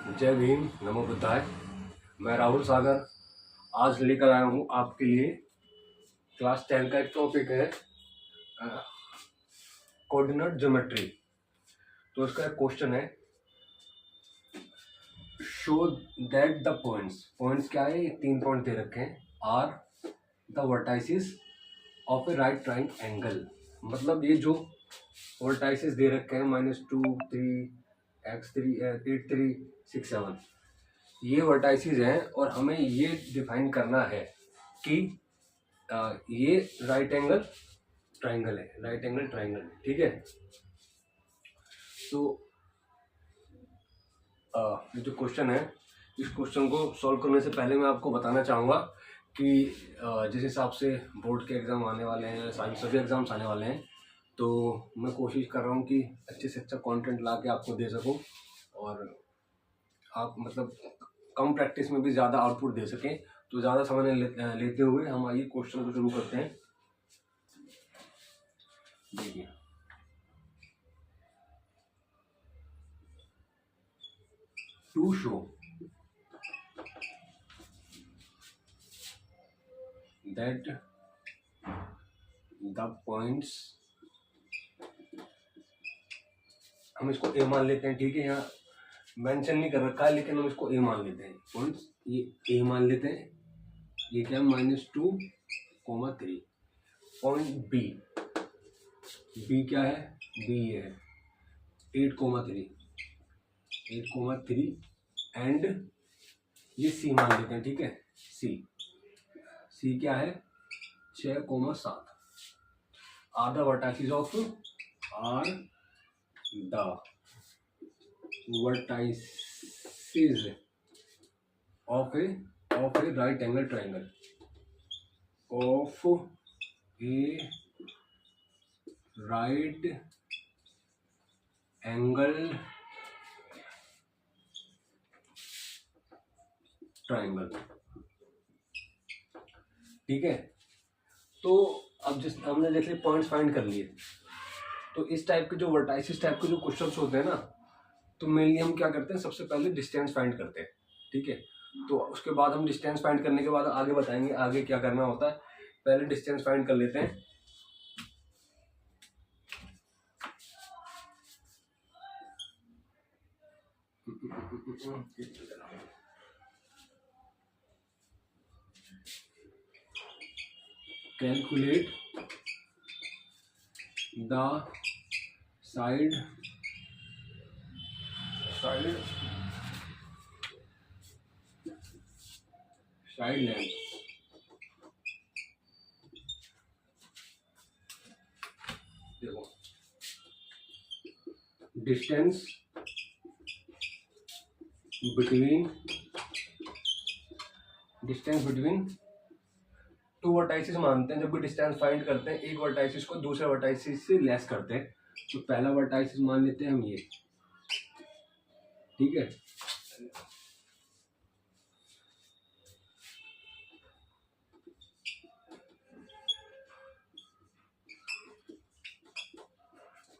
जय भीम, नमो बुद्धाय। मैं राहुल सागर आज लेकर आया हूँ आपके लिए क्लास 10 का एक टॉपिक है कोऑर्डिनेट ज्योमेट्री। तो इसका एक क्वेश्चन है, शो दैट द पॉइंट्स क्या है, 3 पॉइंट दे रखे हैं, are the vertices of a right triangle. मतलब ये जो वर्टाइसिस दे रखे हैं -2 3 x3 8 3 6 7, ये वर्टाइसिस हैं और हमें ये डिफाइन करना है कि ये राइट एंगल ट्राइंगल है, राइट एंगल ट्राइंगल। ठीक है, तो ये जो क्वेश्चन है, इस क्वेश्चन को सॉल्व करने से पहले मैं आपको बताना चाहूँगा कि जिस हिसाब से बोर्ड के एग्ज़ाम आने वाले हैं, सभी एग्ज़ाम्स आने वाले हैं, तो मैं कोशिश कर रहा हूँ कि अच्छे से अच्छा कंटेंट ला के आपको दे सकूँ और आप मतलब कम प्रैक्टिस में भी ज़्यादा आउटपुट दे सकें। तो ज़्यादा समय लेते हुए हम आइए क्वेश्चन को शुरू करते हैं। देखिए, to show that the points, हम इसको ए मान लेते हैं। ठीक है, यहाँ मेंशन नहीं कर रखा है लेकिन हम इसको ए मान लेते हैं। पॉइंट्स ये ए मान लेते हैं। ये क्या है, -2, 3। पॉइंट बी, बी क्या है, बी है 8, 3 एंड ये सी मान लेते हैं। ठीक है, सी क्या है 6, 7 are the vertices of of a right angle triangle, of a right angle triangle. ठीक है, तो अब जिस हमने जैसे पॉइंट्स फाइंड कर लिए, तो इस टाइप के जो वर्टाइसिस टाइप के जो क्वेश्चंस होते हैं ना, तो मेनली हम क्या करते हैं, सबसे पहले डिस्टेंस फाइंड करते हैं। ठीक है, तो उसके बाद हम डिस्टेंस फाइंड करने के बाद आगे बताएंगे आगे क्या करना होता है। पहले डिस्टेंस फाइंड कर लेते हैं। Calculate the side length. देखो, डिस्टेंस बिटवीन टू वर्टाइसिस मानते हैं। जब भी डिस्टेंस फाइंड करते हैं, एक वर्टाइसिस को दूसरे वर्टाइसिस से लेस करते हैं। तो पहला वर्टाइसिस मान लेते हैं हम ये। ठीक है,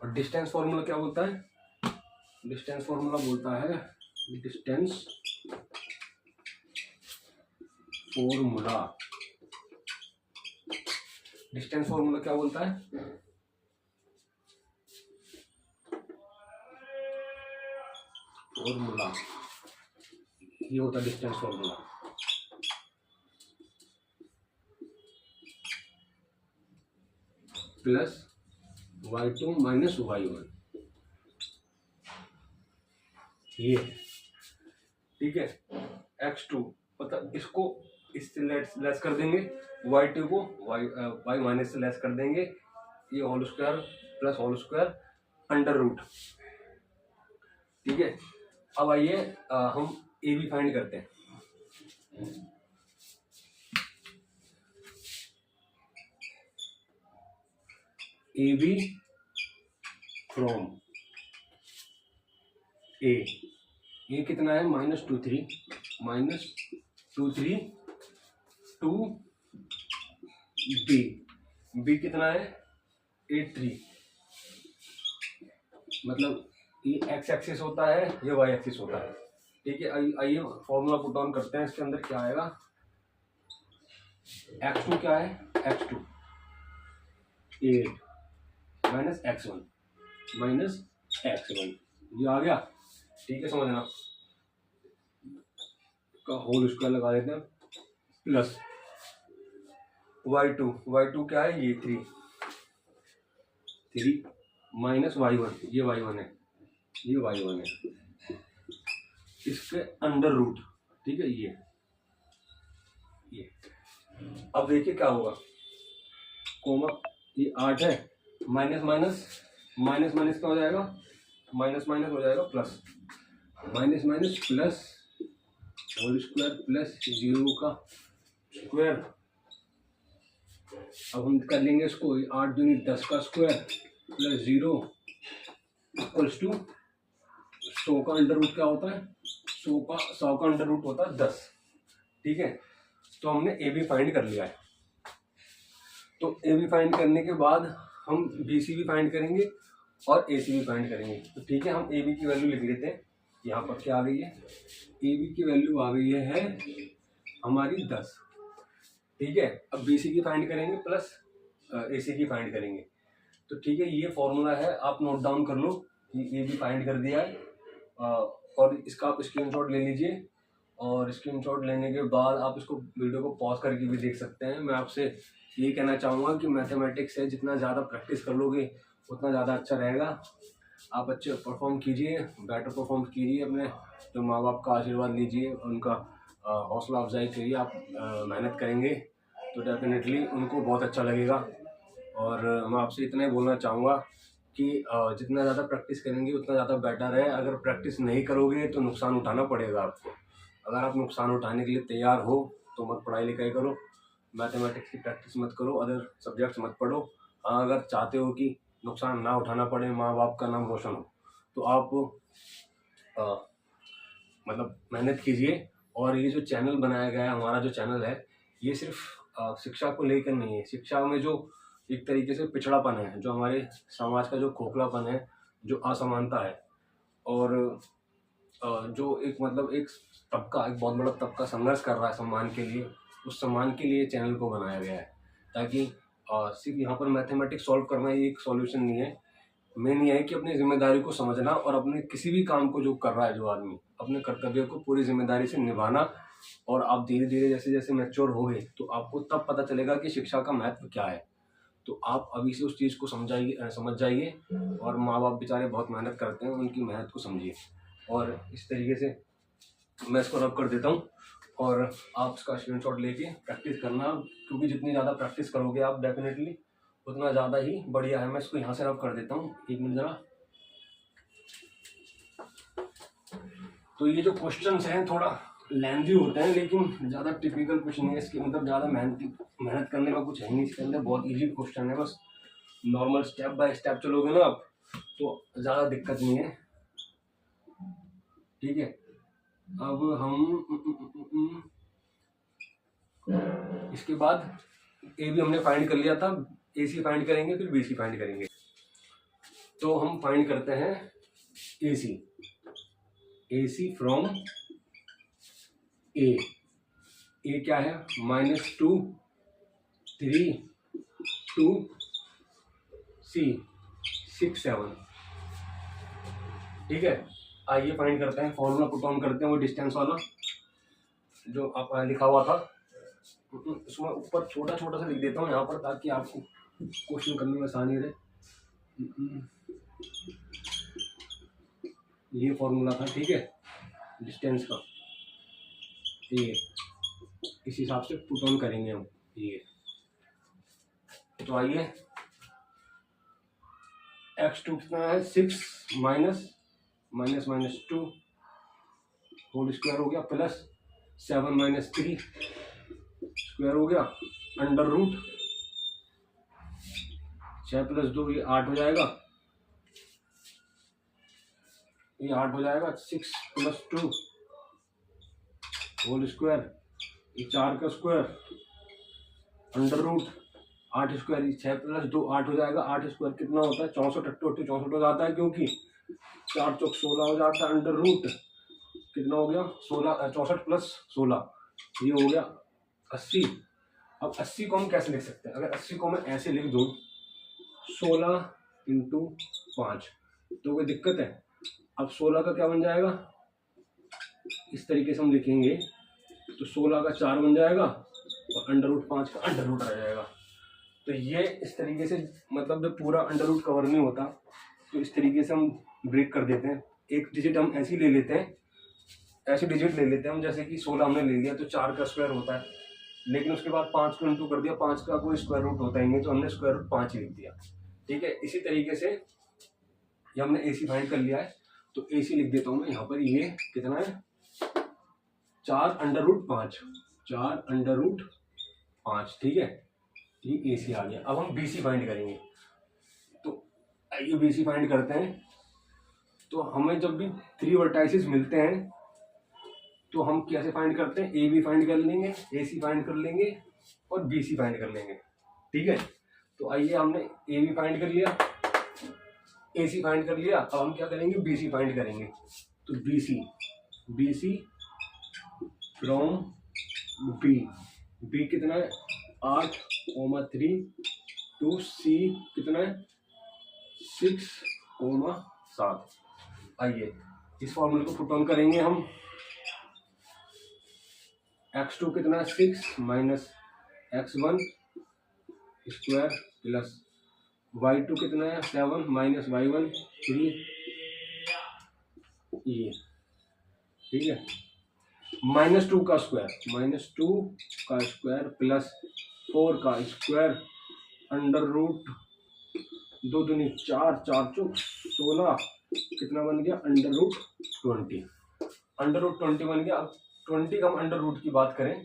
और डिस्टेंस फॉर्मूला क्या बोलता है, डिस्टेंस फॉर्मूला बोलता है डिस्टेंस फॉर्मूला क्या बोलता है, फॉर्मूला ये होता है distance formula. Plus y2 minus y1, ये। ठीक है, x2 मतलब इसको इससे लेस कर देंगे, y2 को y माइनस से लेस कर देंगे, ये whole square plus whole square under root. ठीक है, अब आइए हम ए बी फाइंड करते हैं। ए बी फ्रॉम ए, ये कितना है -2 3 टू बी कितना है 8 3। मतलब ये x एक्सिस होता है, ये y एक्सिस होता है। ठीक है, आइए फॉर्मूला पुट ऑन करते हैं। इसके अंदर क्या आएगा, x2 क्या है, x2 8 minus x1 minus x1, ये आ गया। ठीक है, समझना का होल स्क्वायर लगा देते हैं प्लस y2 क्या है, ये 3 माइनस y1, ये y1 है, ये y1 है, इसके अंडर रूट। ठीक है, ये अब देखिए क्या होगा, कोमा ये 8 है, माइनस माइनस माइनस माइनस क्या हो जाएगा, माइनस माइनस हो जाएगा plus, minus minus plus whole square plus 0 का स्क्वायर। अब हम कर लेंगे इसको, 8 दूनी 10 का स्क्वायर प्लस 0 इक्वल्स टू 100 का अंडर रूट क्या होता है, 100 का अंडर रूट होता है 10। ठीक है, तो हमने ए बी फाइंड कर लिया है। तो ए बी फाइंड करने के बाद हम बी सी भी फाइंड करेंगे और ए सी भी फाइंड करेंगे। तो ठीक है, हम ए बी की वैल्यू लिख लेते हैं। यहाँ पर क्या आ गई है, ए बी की वैल्यू आ गई है हमारी 10। ठीक है, अब बी सी की फाइंड करेंगे प्लस ए सी की फाइंड करेंगे। तो ठीक है, ये फॉर्मूला है, आप नोट डाउन कर लो। ये भी फाइंड कर दिया है और इसका आप स्क्रीनशॉट ले लीजिए, और स्क्रीनशॉट लेने के बाद आप इसको वीडियो को पॉज करके भी देख सकते हैं। मैं आपसे ये कहना चाहूँगा कि मैथमेटिक्स है, जितना ज़्यादा प्रैक्टिस कर लोगे उतना ज़्यादा अच्छा रहेगा। आप अच्छे परफॉर्म कीजिए, बेटर परफॉर्म कीजिए, अपने जो माँ बाप का आशीर्वाद लीजिए, उनका हौसला अफजाई करिए। आप मेहनत करेंगे तो डेफिनेटली उनको बहुत अच्छा लगेगा। और मैं आपसे इतना ही बोलना चाहूँगा कि जितना ज़्यादा प्रैक्टिस करेंगे उतना ज़्यादा बेटर है। अगर प्रैक्टिस नहीं करोगे तो नुकसान उठाना पड़ेगा आपको। अगर आप नुकसान उठाने के लिए तैयार हो तो मत पढ़ाई लिखाई करो, मैथमेटिक्स की प्रैक्टिस मत करो, अदर सब्जेक्ट्स मत पढ़ो। हाँ, अगर चाहते हो कि नुकसान ना उठाना पड़े, माँ बाप का नाम रोशन हो, तो आप मतलब मेहनत कीजिए। और ये जो चैनल बनाया गया है, हमारा जो चैनल है, ये सिर्फ शिक्षा को लेकर नहीं है। शिक्षा में जो एक तरीके से पिछड़ापन है, जो हमारे समाज का जो खोखलापन है, जो असमानता है, और जो एक मतलब एक तबका, एक बहुत बड़ा तबका संघर्ष कर रहा है सम्मान के लिए, उस सम्मान के लिए चैनल को बनाया गया है। ताकि सिर्फ यहाँ पर मैथमेटिक्स सॉल्व करना ही एक सॉल्यूशन नहीं है। मेन ये है कि अपनी जिम्मेदारी को समझना और अपने किसी भी काम को जो कर रहा है जो आदमी, अपने कर्तव्य को पूरी जिम्मेदारी से निभाना। और आप धीरे धीरे जैसे जैसे मैच्योर होगे तो आपको तब पता चलेगा कि शिक्षा का महत्व क्या है। तो आप अभी से उस चीज़ को समझ जाइए। और माँ बाप बेचारे बहुत मेहनत करते हैं, उनकी मेहनत को समझिए। और इस तरीके से मैं इसको रब कर देता हूँ, और आप इसका स्क्रीनशॉट लेके प्रैक्टिस करना, क्योंकि जितनी ज़्यादा प्रैक्टिस करोगे आप डेफिनेटली उतना ज़्यादा ही बढ़िया है। मैं इसको यहाँ से रब कर देता हूँ, 1 मिनट ज़रा। तो ये जो क्वेश्चंस हैं थोड़ा लेंथी होते हैं, लेकिन ज़्यादा टिपिकल कुछ नहीं है इसके, मतलब ज़्यादा मेहनत करने का कुछ है नहीं इसके अंदर। बहुत इजी क्वेश्चन है, बस नॉर्मल स्टेप बाय स्टेप चलोगे ना आप तो ज़्यादा दिक्कत नहीं है। ठीक है, अब हम इसके बाद ए भी हमने फाइंड कर लिया था, ए सी फाइंड करेंगे, फिर बी सी फाइंड करेंगे। तो हम फाइंड करते हैं ए सी, ए सी फ्रॉम ए क्या है, -2 3 2 सी 6 7। ठीक है, आइए फाइंड करते हैं, फॉर्मूला पुट ऑन करते हैं, वो डिस्टेंस वाला जो आप लिखा हुआ था, उसमें ऊपर छोटा छोटा सा लिख देता हूँ यहाँ पर, ताकि आपको क्वेश्चन करने में आसानी रहे। ये फॉर्मूला था, ठीक है, डिस्टेंस का। ये इस हिसाब से पुट ऑन करेंगे हम ये। तो आइए, x2 कितना है, 6 माइनस 2 होल स्क्वायर हो गया, प्लस 7 - 3 स्क्वायर हो गया, अंडर रूट 6 + 2 ये 8 हो जाएगा, ये 8 हो जाएगा। 6 + 2 होल स्क्वायर, ये 4 का स्क्वायर, अंडर रूट 8 स्क्वायर, 6 + 2 8 हो जाएगा। 8 स्क्वायर कितना होता है, 64 64 हो जाता है, क्योंकि 4 × 4 = 16 हो जाता है, अंडर रूट कितना हो गया 16, 64 प्लस 16 ये हो गया 80। अब 80 को हम कैसे लिख सकते हैं? अगर 80 को मैं ऐसे लिख दूं 16 × 5 तो कोई दिक्कत है? अब 16 का क्या बन जाएगा, इस तरीके से हम लिखेंगे तो 16 का 4 बन जाएगा और √5 का √ आ जाएगा। तो ये इस तरीके से, मतलब जब पूरा √ कवर नहीं होता तो इस तरीके से हम ब्रेक कर देते हैं। एक डिजिट हम ऐसी ले लेते हैं, ऐसी डिजिट ले लेते हैं हम, जैसे कि 16 हमने ले लिया तो 4 का स्क्वायर होता है, लेकिन उसके बाद 5 को इंटू कर दिया, 5 का कोई स्क्वायर रूट होता ही नहीं तो हमने √5 ही लिख दिया। ठीक है, इसी तरीके से ये हमने AC फाइंड कर लिया है तो AC लिख देता हूँ मैं यहाँ पर। ये कितना है 4 √5, 4 √5। ठीक है, ये AC आ गया। अब हम BC फाइंड करेंगे, तो आइए BC फाइंड करते हैं। तो हमें जब भी 3 वर्टाइसेस मिलते हैं तो हम कैसे फाइंड करते हैं, AB फाइंड कर लेंगे, AC फाइंड कर लेंगे और BC फाइंड कर लेंगे। ठीक है, तो आइए हमने AB फाइंड कर लिया, AC फाइंड कर लिया, अब हम क्या करेंगे BC फाइंड करेंगे। तो BC फ्रॉम B कितना है 8,3 टू C कितना है 6,7। आइए इस फॉर्मूले को पुट ऑन करेंगे हम। x2 कितना है 6 minus x1 square plus y2 कितना है 7 माइनस y1 3 ये। ठीक है, -2 का स्क्वायर प्लस 4 का स्क्वायर √2 दूनी 4, 4 चौक 16 कितना बन गया √20 बन गया। अब 20 का हम √ की बात करें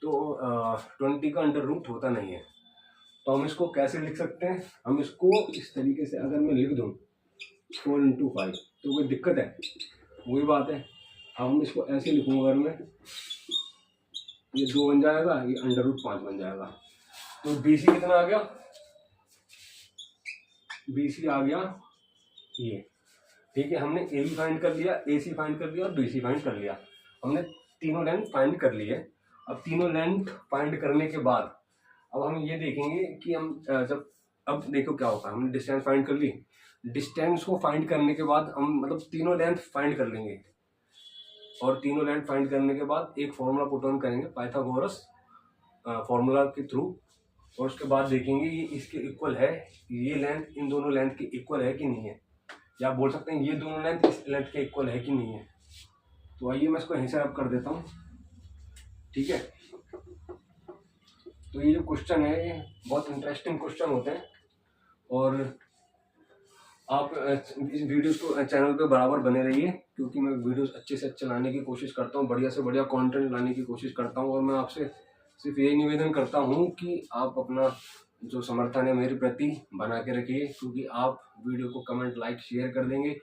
तो 20 का √ होता नहीं है, तो हम इसको कैसे लिख सकते हैं? हम इसको इस तरीके से अगर मैं लिख दूं 4 × 5 तो कोई दिक्कत है? वही बात है। अब हम इसको ऐसे लिखूंगा, अगर मैं ये 2 बन जाएगा, ये √5 बन जाएगा। तो BC कितना आ गया, BC आ गया ये। ठीक है, हमने AB फाइंड कर लिया, AC फाइंड कर लिया और BC फाइंड कर लिया। हमने तीनों लेंथ फाइंड कर ली है। अब तीनों लेंथ फाइंड करने के बाद अब हम ये देखेंगे कि हम जब, अब देखो क्या होगा, हमने डिस्टेंस फाइंड कर ली, डिस्टेंस को फाइंड करने के बाद हम मतलब तीनों लेंथ फाइंड कर लेंगे और तीनों लेंथ फाइंड करने के बाद एक फॉर्मूला पुट ऑन करेंगे पाइथागोरस फॉर्मूला के थ्रू, और उसके बाद देखेंगे ये इसके इक्वल है, ये लेंथ इन दोनों लेंथ के इक्वल है कि नहीं है, या आप बोल सकते हैं ये दोनों लेंथ इस लेंथ के इक्वल है कि नहीं है। तो आइए मैं इसको यहीं से अब कर देता हूँ। ठीक है, तो ये जो क्वेश्चन है ये बहुत इंटरेस्टिंग क्वेश्चन होते हैं और आप इस वीडियोस को चैनल पे बराबर बने रहिए, क्योंकि मैं वीडियोस अच्छे से अच्छे लाने की कोशिश करता हूँ, बढ़िया से बढ़िया कंटेंट लाने की कोशिश करता हूँ। और मैं आपसे सिर्फ यही निवेदन करता हूँ कि आप अपना जो समर्थन है मेरे प्रति बना के रखिए, क्योंकि आप वीडियो को कमेंट लाइक शेयर कर देंगे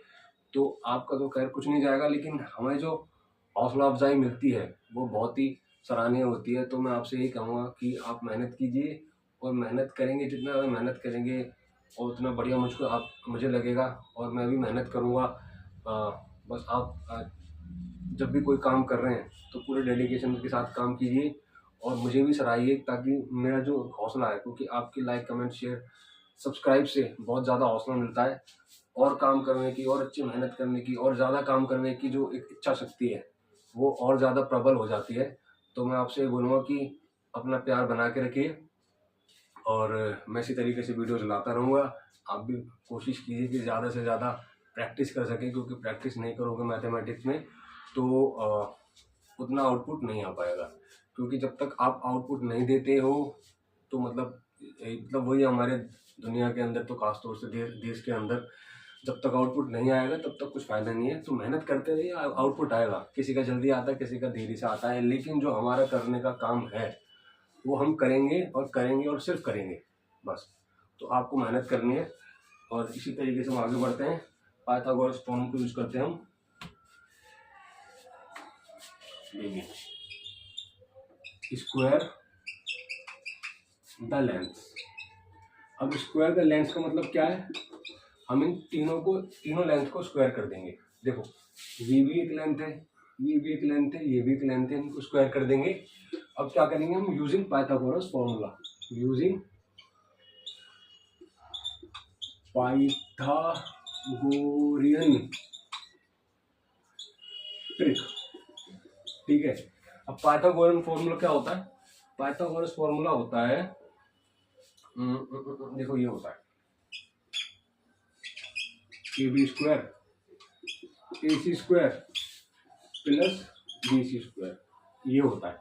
तो आपका तो खैर कुछ नहीं जाएगा, लेकिन हमें जो हौसला अफजाई मिलती है वो बहुत ही सराहनीय होती है। तो मैं आपसे यही कहूँगा कि आप मेहनत कीजिए, और मेहनत करेंगे, जितना ज़्यादा मेहनत करेंगे और उतना बढ़िया मुझे लगेगा, और मैं भी मेहनत करूँगा। बस आप जब भी कोई काम कर रहे हैं तो पूरे डेडिकेशन के साथ काम कीजिए और मुझे भी सराहिए, ताकि मेरा जो हौसला है, क्योंकि आपकी लाइक कमेंट शेयर सब्सक्राइब से बहुत ज़्यादा हौसला मिलता है और काम करने की, और अच्छी मेहनत करने की, और ज़्यादा काम करने की जो एक इच्छा शक्ति है वो और ज़्यादा प्रबल हो जाती है। तो मैं आपसे बोलूँगा कि अपना प्यार बना के रखिए, और मैं इसी तरीके से वीडियोज़ लाता रहूँगा। आप भी कोशिश कीजिए कि ज़्यादा से ज़्यादा प्रैक्टिस कर सकें, क्योंकि प्रैक्टिस नहीं करोगे मैथमेटिक्स में तो उतना आउटपुट नहीं आ पाएगा। क्योंकि जब तक आप आउटपुट नहीं देते हो तो मतलब वही हमारे दुनिया के अंदर, तो खासतौर से देश के अंदर, जब तक आउटपुट नहीं आएगा तब तक कुछ फायदा नहीं है। तो मेहनत करते रहिए, आउटपुट आएगा। किसी का जल्दी आता है, किसी का देरी से आता है, लेकिन जो हमारा करने का काम है वो हम करेंगे और सिर्फ करेंगे बस। तो आपको मेहनत करनी है और इसी तरीके से हम आगे बढ़ते हैं। पाइथागोरस फॉर्मूला को यूज करते हैं हम। देखिए, स्क्वायर द लेंथ। अब स्क्वायर द लेंथ का मतलब क्या है, हम इन तीनों लेंथ को स्क्वायर कर देंगे। देखो ये भी एक लेंथ है, ये भी एक लेंथ है, ये भी एक लेंथ है, इनको स्क्वायर कर देंगे। अब क्या करेंगे हम, using Pythagoras formula, using Pythagorean trick, ठीक है। अब पाइथागोरन फॉर्मूला क्या होता है, पाइथागोरस फॉर्मूला होता है, देखो ये होता है A B square A C square plus B C square, ये होता है,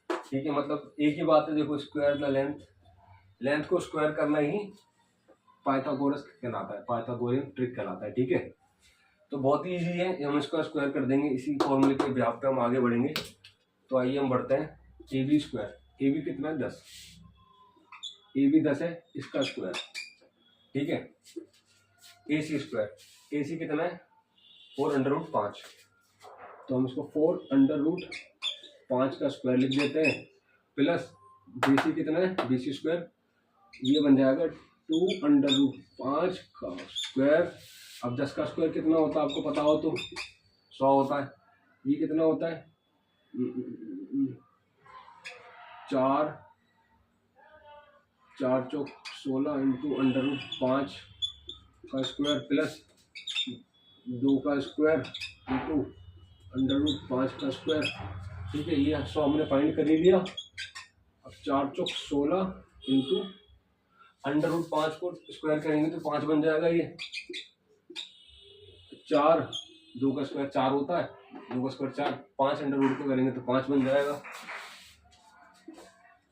ठीक है। मतलब एक ही बात है, देखो स्क्वायर द लेंथ, लेंथ को स्क्वायर करना ही पाइथागोरस कहलाता है, पाइथागोरियन ट्रिक कहलाता है, ठीक है। तो बहुत ही ईजी है, हम इसका स्क्वायर कर देंगे, इसी फॉर्मूले के बिहाफ पे हम आगे बढ़ेंगे। तो आइए हम बढ़ते हैं, A B square, A B कितना है 10, ए बी 10 है, इसका स्क्वायर, ठीक है। ए सी स्क्वायर, ए सी कितना है 4√5, तो हम इसको 4√5 का स्क्वायर लिख देते हैं, प्लस बी सी कितना है, बी सी स्क्वायर, ये बन जाएगा 2√5 का स्क्वायर। अब 10 का स्क्वायर कितना होता है आपको पता हो तो 100 होता है, ये कितना होता है 4 चौक 16 इंटू √5 का स्क्वायर प्लस 2 का स्क्वायर इंटू √5 का स्क्वायर, ठीक है। ये 100 हमने फाइंड कर ही लिया। अब 4 चौक 16 इंटू √5 को स्क्वायर करेंगे तो 5 बन जाएगा, ये 4, 2 का स्क्वायर 4 होता है, 2 का स्क्वायर 4, 5 √ को करेंगे तो 5 बन जाएगा,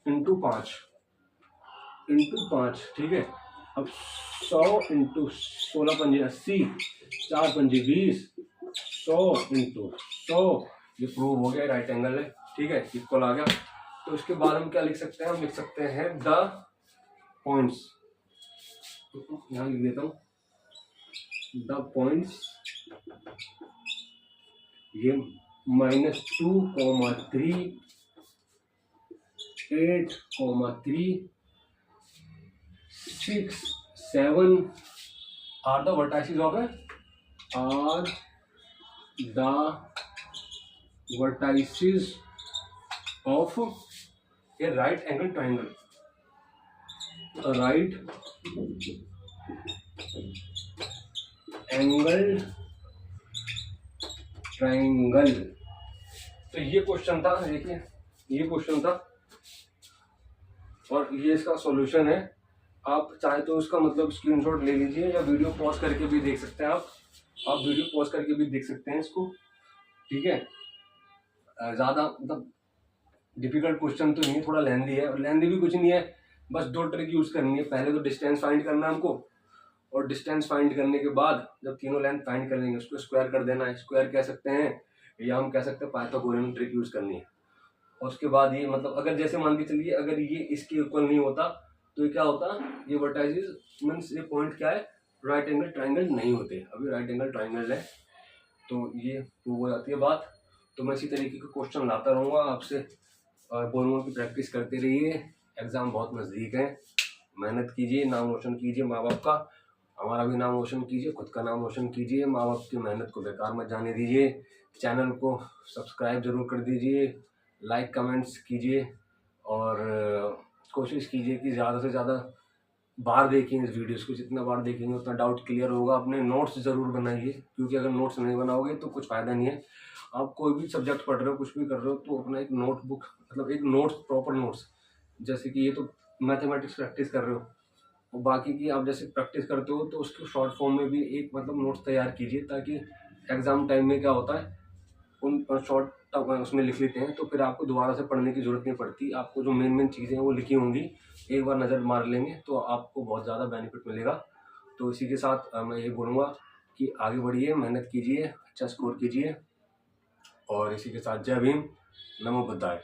इंटू 5, ठीक है। अब 100 इंटू 16 पंजे 80, 4 पंजे 20, 100 इंटू 100, ये प्रूव हो गया राइट एंगल है, ठीक है, इक्वल आ गया। तो इसके बाद हम क्या लिख सकते हैं, हम लिख सकते हैं द पॉइंट्स, यहां लिख देता हूं द पॉइंट्स, ये -2,3, 8,3, 6, 7 are the vertices of a right angle triangle, a right angle triangle। तो ये क्वेश्चन था, देखिए ये क्वेश्चन था और ये इसका सॉल्यूशन है। आप चाहे तो इसका मतलब स्क्रीनशॉट ले लीजिए या वीडियो पॉज करके भी देख सकते हैं, आप वीडियो पॉज करके भी देख सकते हैं इसको, ठीक है। ज़्यादा मतलब डिफिकल्ट क्वेश्चन तो नहीं, थोड़ा लेंदी है, और लेंदी भी कुछ नहीं है, बस 2 ट्रिक यूज करनी है। पहले तो डिस्टेंस फाइंड करना है हमको, और डिस्टेंस फाइंड करने के बाद जब तीनों लेंथ फाइंड कर लेंगे उसको स्क्वायर कर देना है, स्क्वायर कह सकते हैं या हम कह सकते हैं पाइथागोरियन ट्रिक यूज करनी है। और उसके बाद ये मतलब अगर जैसे मान के चलिए अगर ये इसके इक्वल नहीं होता तो ये क्या होता, ये वर्टाइसेस मीन्स ये पॉइंट क्या है, राइट एंगल ट्राइंगल नहीं होते, अभी राइट एंगल ट्राइंगल है, तो ये प्रूव हो जाती है बात। तो मैं इसी तरीके के क्वेश्चन लाता रहूँगा आपसे, बोलूँगा की प्रैक्टिस करते रहिए, एग्जाम बहुत नज़दीक है, मेहनत कीजिए, नाम रोशन कीजिए माँ बाप का, हमारा भी नाम रोशन कीजिए, खुद का नाम रोशन कीजिए, माँ बाप की मेहनत को बेकार मत जाने दीजिए। चैनल को सब्सक्राइब जरूर कर दीजिए, लाइक कमेंट्स कीजिए, और कोशिश कीजिए कि ज़्यादा से ज़्यादा बार देखें इस वीडियोस को, जितना बार देखेंगे उतना डाउट क्लियर होगा। अपने नोट्स ज़रूर बनाइए, क्योंकि अगर नोट्स नहीं बनाओगे तो कुछ फ़ायदा नहीं है। आप कोई भी सब्जेक्ट पढ़ रहे हो, कुछ भी कर रहे हो, तो अपना एक नोटबुक मतलब एक नोट्स, प्रॉपर नोट्स, जैसे कि ये तो मैथमेटिक्स प्रैक्टिस कर रहे हो, और बाकी की आप जैसे प्रैक्टिस करते हो तो उसको शॉर्ट फॉर्म में भी एक मतलब नोट्स तैयार कीजिए, ताकि एग्ज़ाम टाइम में क्या होता है उन शॉर्ट उसमें लिख लेते हैं तो फिर आपको दोबारा से पढ़ने की ज़रूरत नहीं पड़ती। आपको जो मेन चीज़ें हैं वो लिखी होंगी, एक बार नज़र मार लेंगे तो आपको बहुत ज़्यादा बेनिफिट मिलेगा। तो इसी के साथ मैं ये बोलूँगा कि आगे बढ़िए, मेहनत कीजिए, अच्छा स्कोर कीजिए, और इसी के साथ जय भीम, नमो बुद्धाय।